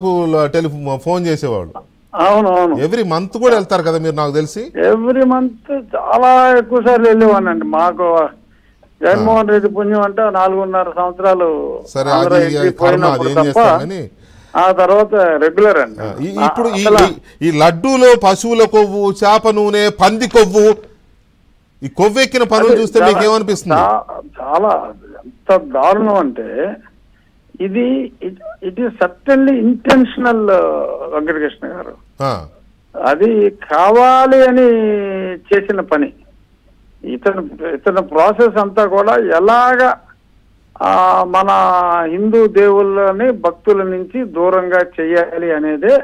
Telephone phone చేసేవాళ్ళు. అవునవును. Every month కూడా వెళ్తారు కదా మీరు? నాకు తెలిసి ఎవ్రీ మంత్ చాలా ఎక్కువ సార్లు వెళ్ళేవాడినండి. మాకు జగన్మోహన్ రెడ్డి పుణ్యం అంటే 4.5 సంవత్సరాలు పోయినప్పుడు తప్ప ఆ తర్వాత రెగ్యులర్ అండి. ఇప్పుడు ఈ లడ్డూలో పశువుల కొవ్వు, చేప నూనె, పంది కొవ్వు, ఈ కొవ్వెక్కిన పనులు చూస్తే మీకు ఏమనిపిస్తుంది? చాలా ఎంత దారుణం అంటే ఇది it is certainly intentional Venkatakrishna గారు. అది కావాలి అని చేసిన పని. ఇతను ప్రాసెస్ అంతా కూడా ఎలాగా మన హిందూ దేవుళ్ళని భక్తుల నుంచి దూరంగా చెయ్యాలి అనేదే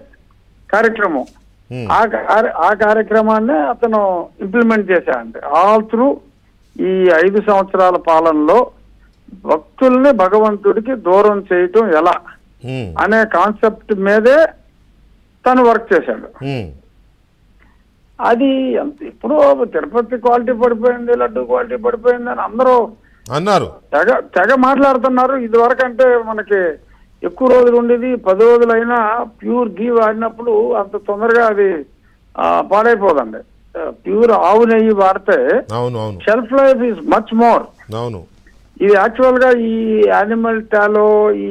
కార్యక్రమం. ఆ కార్యక్రమాన్ని అతను ఇంప్లిమెంట్ చేశాడంటే ఆల్ త్రూ ఈ 5 సంవత్సరాల పాలనలో భక్తుల్ని భగవంతుడికి దూరం చేయటం ఎలా అనే కాన్సెప్ట్ మీదే తను వర్క్ చేశాడు. అది ఇప్పుడు తిరుపతి క్వాలిటీ పడిపోయింది, లడ్డు క్వాలిటీ పడిపోయింది అని అందరూ అన్నారు, తెగ మాట్లాడుతున్నారు. ఇది వరకు అంటే మనకి ఎక్కువ రోజులు ఉండేది, 10 రోజులైనా ప్యూర్ గీ వాడినప్పుడు అంత తొందరగా అది పాడైపోదండి. ప్యూర్ ఆవు నెయ్యి వాడితే shelf life is much more. ఇది యాక్చువల్ గా ఈ యానిమల్ టాలో, ఈ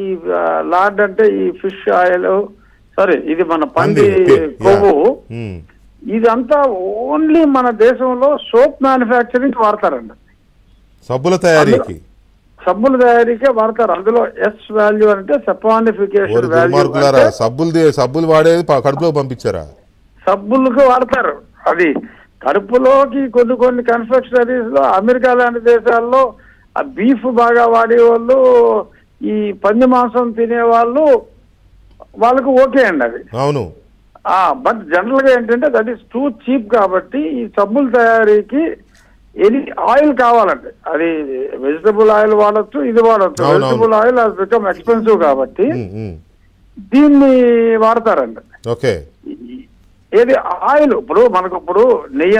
లార్డ్ అంటే ఈ ఫిష్ ఆయిల్, సారీ ఇది మన పంది కొవ్వు, ఇదంతా ఓన్లీ మన దేశంలో సోప్ మ్యానుఫ్యాక్చరింగ్ వాడతారండి. సబ్బుల తయారీకే వాడతారు. అందులో ఎస్ వాల్యూ అంటే సపానిఫికేషన్ వాల్యూ. సబ్బులు వాడేది కడుపులో పంపించారా? సబ్బులకు వాడతారు. అది కడుపులోకి కొన్ని కన్ఫెక్షనరీస్ లో అమెరికా లాంటి దేశాల్లో ఆ బీఫ్ బాగా వాడేవాళ్ళు, ఈ పంది మాంసం తినేవాళ్ళు, వాళ్ళకు ఓకే అండి అది. అవును. బట్ జనరల్ గా ఏంటంటే దట్ ఈస్ టూ చీప్. కాబట్టి ఈ సబ్బుల తయారీకి ఆయిల్ కావాలండి. అది వెజిటబుల్ ఆయిల్ వాడచ్చు, ఇది వాడచ్చు. వెజిటబుల్ ఆయిల్ అది బికమ్ ఎక్స్పెన్సివ్ కాబట్టి దీన్ని వాడతారండి. ఏది ఆయిల్ ఇప్పుడు మనకు నెయ్యి